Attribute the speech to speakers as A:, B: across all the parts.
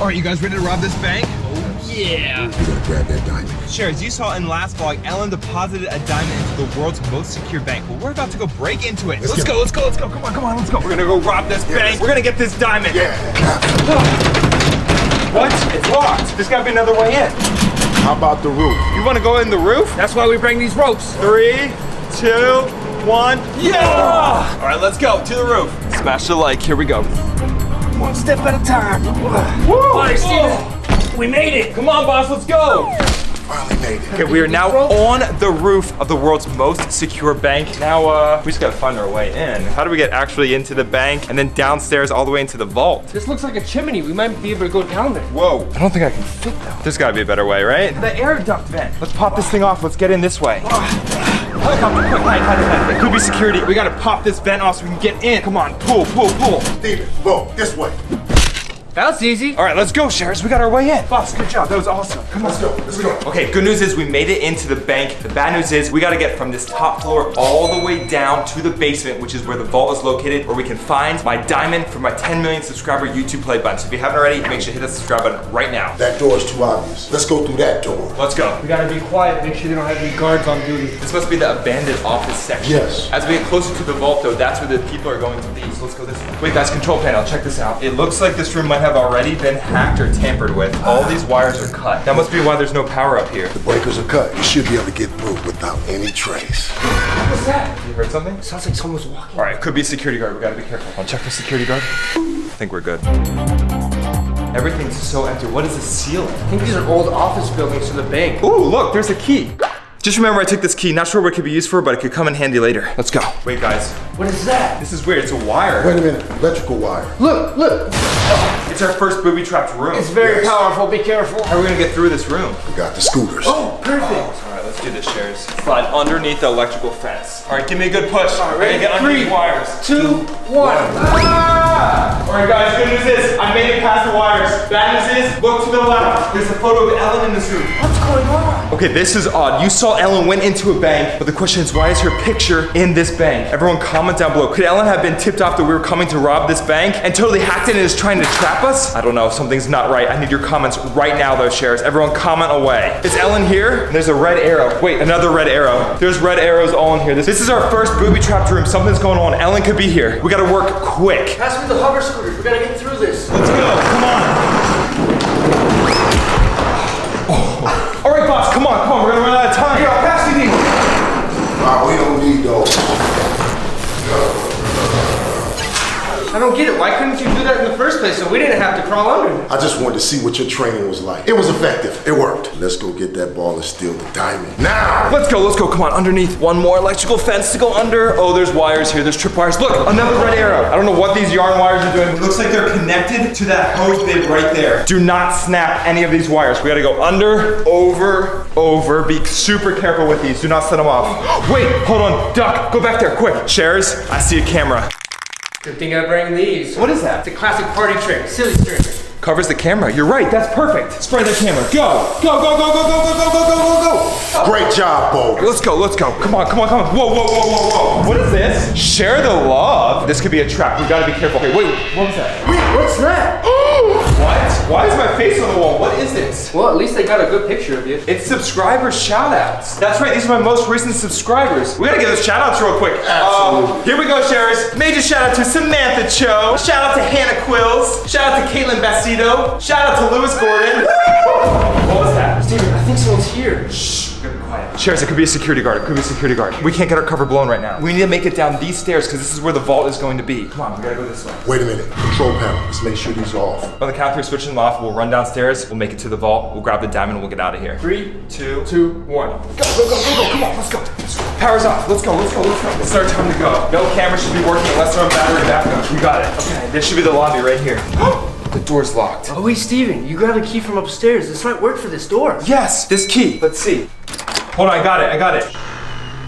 A: All right, you guys ready to rob this bank?
B: Yeah.
C: You gotta grab that diamond.
A: Sharers, you saw in last vlog, Ellen deposited a diamond into the world's most secure bank. Well, we're about to go break into it. Let's go. Come on, let's go. We're gonna go rob this bank. We're gonna get this diamond.
C: Yeah.
A: What? It's locked. There's gotta be another way in.
C: How about the roof?
A: You wanna go in the roof?
B: That's why we bring these ropes.
A: 3, 2, 1. Yeah! All right, let's go to the roof. Smash the like. Here we go.
B: One step at a time.
A: Woo!
B: All right, Steven. We made it.
A: Come on, boss. Let's go.
C: Finally made it.
A: Okay, we are now on the roof of the world's most secure bank. Now, we just gotta find our way in. How do we get actually into the bank and then downstairs all the way into the vault?
B: This looks like a chimney. We might be able to go down there.
A: Whoa. I don't think I can fit though. There's gotta be a better way, right? The air duct vent. Let's pop this thing off. Let's get in this way. Helicopter, quick, hide. It could be security. We gotta pop this vent off so we can get in. Come on, pull.
C: Steven, whoa, this way.
B: That's easy.
A: All right, let's go, Sharers. We got our way in. Boss, good job. That was awesome. Come on.
C: Let's go.
A: Okay, good news is we made it into the bank. The bad news is we gotta get from this top floor all the way down to the basement, which is where the vault is located, where we can find my diamond for my 10 million subscriber YouTube play button. So if you haven't already, make sure you hit the subscribe button right now.
C: That door is too obvious. Let's go through that door.
A: Let's go.
B: We gotta be quiet. Make sure they don't have any guards on duty.
A: This must be the abandoned office section.
C: Yes.
A: As we get closer to the vault though, that's where the people are going to be. So let's go this way. Wait, that's control panel. Check this out. It looks like this room might have already been hacked or tampered with. All these wires are cut. That must be why there's no power up here.
C: The breakers are cut. You should be able to get through without any trace.
A: What's that? You heard something?
B: Sounds like someone's walking.
A: All right, could be a security guard. We gotta be careful. I'll check for security guard. I think we're good. Everything's so empty. What is the ceiling?
B: I think these are old office buildings to the bank.
A: Ooh, look, there's a key. Just remember I took this key. Not sure what it could be used for, but it could come in handy later. Let's go. Wait, guys.
B: What is that?
A: This is weird. It's a wire.
C: Wait a minute, electrical wire.
B: Look.
A: It's our first booby-trapped room.
B: It's very
C: Yes.
B: powerful. Be careful.
A: How are we gonna get through this room?
C: We got the scooters.
B: Oh, perfect.
A: All right, let's do this, Sharers. Slide underneath the electrical fence. All right, give me a good push.
B: All right,
A: We're gonna get underneath
B: 3,
A: wires.
B: 2, 1.
A: Ah! All right, guys, good news is I made it past the wires. Bad news is, look to the left. There's a photo of Ellen in this room.
B: What's going on?
A: Okay, this is odd. You saw Ellen went into a bank, but the question is, why is her picture in this bank? Everyone comment down below. Could Ellen have been tipped off that we were coming to rob this bank and totally hacked it and is trying to trap us? I don't know, something's not right. I need your comments right now though, Sharers. Everyone comment away. Is Ellen here? There's a red arrow. Wait, another red arrow. There's red arrows all in here. This is our first booby-trapped room. Something's going on. Ellen could be here. We gotta work quick.
B: Pass me the hover scooters. We gotta get through this.
A: Let's go, come on. Oh. All right, boss, come on, we're gonna run out of time. Here, I'll pass you these.
C: We don't need those.
B: I don't get it. Why couldn't you do that in the first place so we didn't have to crawl under it?
C: I just wanted to see what your training was like. It was effective. It worked. Let's go get that ball and steal the diamond. Now!
A: Let's go, come on, underneath. One more electrical fence to go under. Oh, there's wires here, there's tripwires. Look, another red arrow. I don't know what these yarn wires are doing, but it looks like they're connected to that hose bib right there. Do not snap any of these wires. We gotta go under, over. Be super careful with these. Do not set them off. Wait, hold on, duck, go back there, quick. Sharers, I see a camera.
B: Good thing I bring these.
A: What is that?
B: It's a classic party trick. Silly string.
A: Covers the camera. You're right, that's perfect. Spray the camera. Go.
C: Great job, Bo.
A: Let's go. Come on. Whoa. What is this? Share the love. This could be a trap. We gotta be careful. Okay, wait, what was that?
B: Wait, what's that?
A: What? Why is my face on the wall? What is this?
B: Well, at least they got a good picture of you.
A: It's subscriber shoutouts. That's right, these are my most recent subscribers. We gotta give those shoutouts real quick.
C: Absolutely.
A: Here we go, Sharers. Major shout out to Samantha Cho. Shout out to Hannah Quills. Shout out to Caitlin Bassito. Shout out to Lewis Gordon. What was that?
B: Steven, I think someone's here.
A: Shh, we gotta be quiet. Sharers, it could be a security guard. We can't get our cover blown right now. We need to make it down these stairs because this is where the vault is going to be. Come on, we gotta go this way.
C: Wait a minute. Control panel. Let's make sure these are off.
A: On the count of 3, switch them off. We'll run downstairs. We'll make it to the vault. We'll grab the diamond and we'll get out of here.
B: 3,
A: 2,
B: 1.
A: Go. Come on, let's go. Power's off. Let's go. It's our time to go. No camera should be working unless they're on battery backup. We got it. Okay, this should be the lobby right here. The door's locked.
B: Oh wait, Steven, you grabbed a key from upstairs. This might work for this door.
A: Yes, this key. Let's see. Hold on, I got it.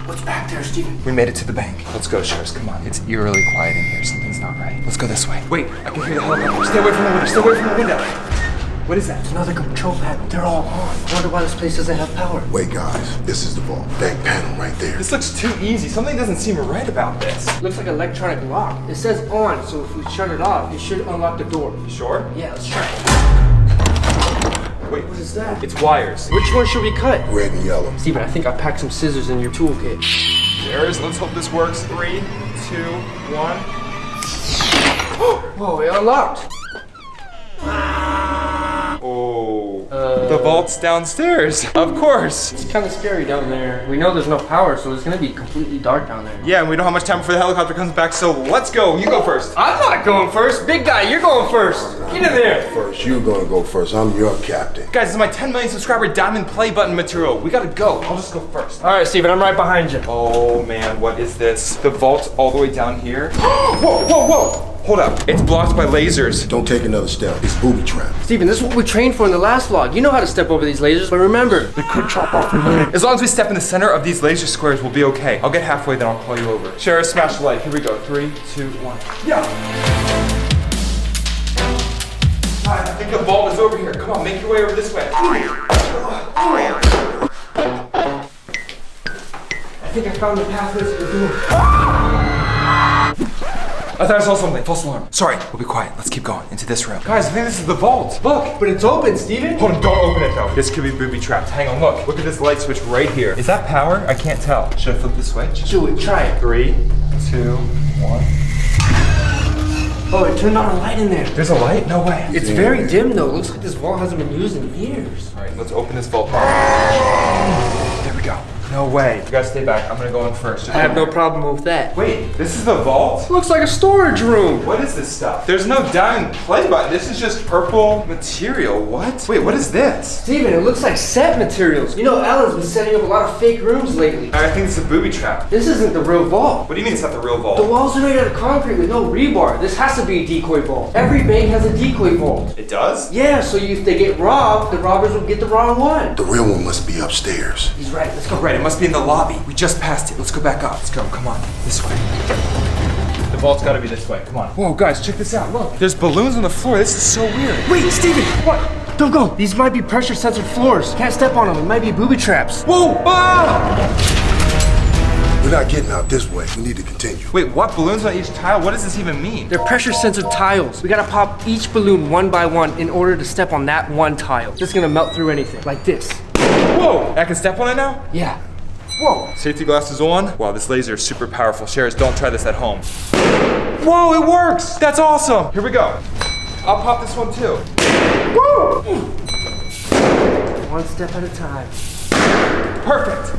B: What's back there, Steven?
A: We made it to the bank. Let's go, Sharers. Come on. It's eerily quiet in here. Something's not right. Let's go this way. Wait, I can hear the helicopter. Stay away from the window. What is that?
B: It's another control panel. They're all on. I wonder why this place doesn't have power.
C: Wait, guys. This is the vault. Bank panel right there.
A: This looks too easy. Something doesn't seem right about this.
B: Looks like an electronic lock. It says on, so if we shut it off, it should unlock the door.
A: You sure?
B: Yeah, let's try it. is that?
A: It's wires.
B: Which one should we cut?
C: Red and yellow.
B: Steven, I think I packed some scissors in your toolkit.
A: There's, let's hope this works. 3, 2, 1.
B: Whoa, it unlocked.
A: Oh, the vault's downstairs, of course.
B: It's kind of scary down there. We know there's no power, so it's gonna be completely dark down there.
A: Yeah, and we don't have much time before the helicopter comes back, so let's go. You go first.
B: I'm not going first. Big guy, you're going first. Get in there.
C: First, you're gonna go first. I'm your captain.
A: Guys, this is my 10 million subscriber diamond play button material. We gotta go. I'll just go first.
B: All right, Steven, I'm right behind you.
A: Oh man, what is this? The vault's all the way down here. Whoa, whoa, whoa! Hold up. It's blocked by lasers.
C: Don't take another step. It's booby trap.
B: Steven, this is what we trained for in the last vlog. You know how to step over these lasers, but remember,
C: They could chop off your leg.
A: As long as we step in the center of these laser squares, we'll be okay. I'll get halfway, then I'll call you over. Shara, smash the light. Here we go. 3, 2, 1. Yeah! I think the vault is over here. Come on, make your way over this way.
B: I think I found the pathway to the door.
A: I thought I saw something. False alarm. Sorry. We'll be quiet. Let's keep going into this room. Guys, I think this is the vault. Look.
B: But it's open, Steven.
A: Hold on, don't open it though. This could be booby trapped. Hang on, look. Look at this light switch right here. Is that power? I can't tell. Should I flip the switch?
B: Do it, try it.
A: 3, 2, 1.
B: Oh, it turned on a light in there.
A: There's a light? No way.
B: It's very dim though. Looks like this vault hasn't been used in years.
A: All right, let's open this vault. There we go. No way. You guys stay back. I'm gonna go in first.
B: I have no problem with that.
A: Wait, this is the vault?
B: Looks like a storage room.
A: What is this stuff? There's no diamond play button. This is just purple material. What? Wait, what is this?
B: Steven, it looks like set materials. You know, Alan's been setting up a lot of fake rooms lately.
A: I think it's a booby trap.
B: This isn't the real vault.
A: What do you mean it's not the real vault?
B: The walls are made out of concrete with no rebar. This has to be a decoy vault. Every bank has a decoy vault.
A: It does?
B: Yeah, so if they get robbed, the robbers will get the wrong one.
C: The real one must be upstairs.
B: He's right, let's go.
A: Right, it must be in the lobby. We just passed it. Let's go back up. Let's go. Come on. This way. The vault's gotta be this way. Come on. Whoa, guys, check this out. Look. There's balloons on the floor. This is so weird.
B: Wait, Steven! What? Don't go! These might be pressure sensored floors. Can't step on them. It might be booby traps.
A: Whoa! Ah!
C: We're not getting out this way. We need to continue.
A: Wait, what? Balloons on each tile? What does this even mean?
B: They're pressure sensored tiles. We gotta pop each balloon one by one in order to step on that one tile. It's gonna melt through anything. Like this.
A: Whoa! I can step on it now?
B: Yeah.
A: Whoa! Safety glasses on. Wow, this laser is super powerful. Sharers, don't try this at home. Whoa, it works! That's awesome! Here we go. I'll pop this one too. Woo!
B: One step at a time.
A: Perfect!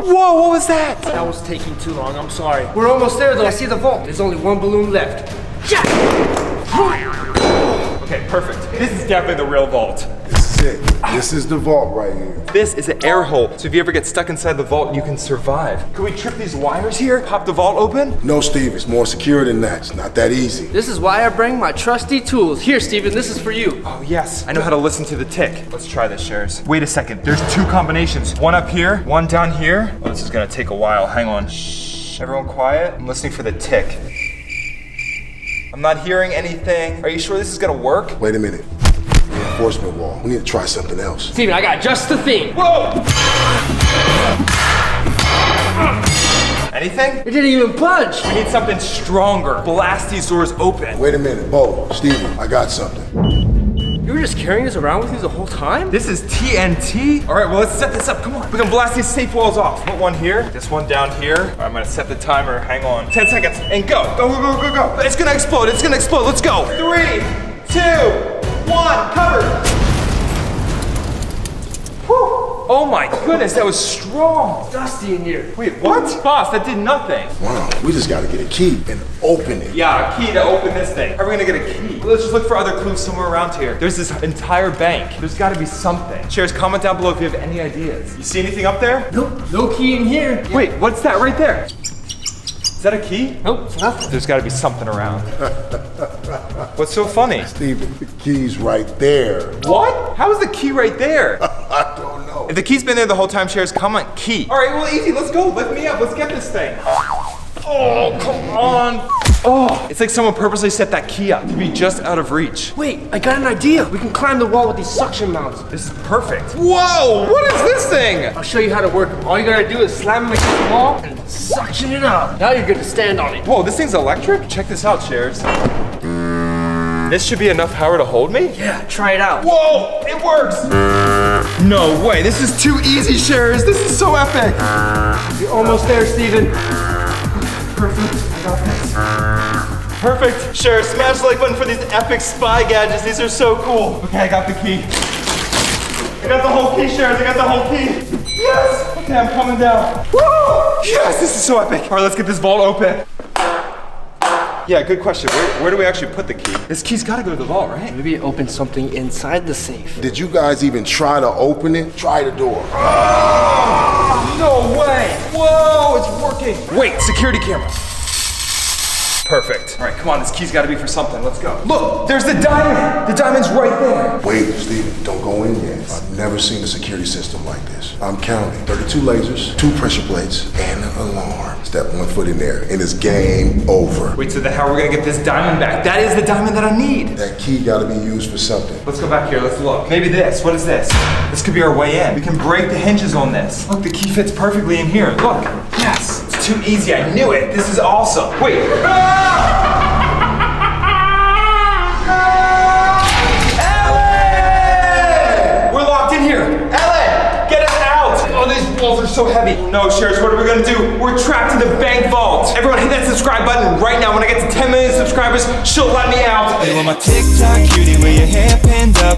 A: Whoa, what was that?
B: That was taking too long, I'm sorry. We're almost there though. I see the vault. There's only one balloon left. Yeah!
A: Okay, perfect. This is definitely the real vault.
C: This is it. This is the vault right here.
A: This is an air hole, so if you ever get stuck inside the vault, you can survive. Can we trip these wires here? Pop the vault open?
C: No, Steve, it's more secure than that. It's not that easy.
B: This is why I bring my trusty tools. Here, Steven, this is for you.
A: Oh yes, I know how to listen to the tick. Let's try this, Shares. Wait a second, there's 2 combinations. One up here, one down here. Oh, this is gonna take a while, hang on. Shh, everyone quiet. I'm listening for the tick. I'm not hearing anything. Are you sure this is gonna work?
C: Wait a minute. Reinforcement wall. We need to try something else.
B: Steven, I got just the thing.
A: Whoa! Anything?
B: It didn't even budge.
A: We need something stronger. Blast these doors open.
C: Wait a minute, Bo, Stevie, I got something.
B: You were just carrying this around with you the whole time?
A: This is TNT? All right, well, let's set this up. Come on. We can blast these safe walls off. Put one here, this one down here. All right, I'm gonna set the timer. Hang on. 10 seconds and go. Go, go, go, go, go. It's gonna explode. It's gonna explode. Let's go. 3, 2, 1, cover. Whew. Oh my goodness, that was strong.
B: It's dusty in here.
A: Wait, what? Boss, that did nothing.
C: Wow, we just gotta get a key and open it.
A: Yeah, a key to open this thing. How are we gonna get a key? Let's just look for other clues somewhere around here. There's this entire bank. There's gotta be something. Shares, comment down below if you have any ideas. You see anything up there?
B: Nope, no key in here.
A: Wait, what's that right there? Is that a key?
B: Nope, it's nothing.
A: There's gotta be something around. What's so funny?
C: Steven, the key's right there.
A: What? How is the key right there?
C: I don't know.
A: If the key's been there the whole time, Shares, comment key. All right, well, easy, let's go. Lift me up, let's get this thing. Oh, come on. Oh, it's like someone purposely set that key up to be just out of reach.
B: Wait, I got an idea. We can climb the wall with these suction mounts.
A: This is perfect. Whoa, what is this thing?
B: I'll show you how to work them. All you gotta do is slam them against the wall and Suction it up. Now you're good to stand on it.
A: Whoa, this thing's electric? Check this out, Shares. This should be enough power to hold me?
B: Yeah, try it out.
A: Whoa, it works! No way, this is too easy, Shares. This is so epic.
B: You're almost there, Steven.
A: Perfect, I got this. Perfect. Share, smash the like button for these epic spy gadgets. These are so cool. Okay, I got the key. I got the whole key, Shares. I got the whole key. Yes! Okay, I'm coming down. Woo! Yes, this is so epic. All right, let's get this vault open. Yeah, good question. Where do we actually put the key? This key's gotta go to the vault, right?
B: Maybe it opens something inside the safe.
C: Did you guys even try to open it? Try the door.
A: No way! Whoa, it's working. Wait, security camera. Perfect. All right, come on, this key's gotta be for something. Let's go. Look, there's the diamond. The diamond's right there.
C: Wait, Steven, don't go in yet. I've never seen a security system like this. I'm counting 32 lasers, 2 pressure plates, and an alarm. Step 1 foot in there, and it's game over.
A: Wait, so how are we gonna get this diamond back? That is the diamond that I need.
C: That key gotta be used for something.
A: Let's go back here, let's look. Maybe this, what is this? This could be our way in. We can break the hinges on this. Look, the key fits perfectly in here. Look, yes, it's too easy, I knew it. This is awesome. Wait, we're locked in here. Ellen, get us out. Oh, these walls are so heavy. No, Shares, what are we gonna do? We're trapped in the bank vault. Everyone hit that subscribe button right now. When I get to 10 million subscribers, she'll let me out.
D: You want my TikTok cutie with your hair pinned up.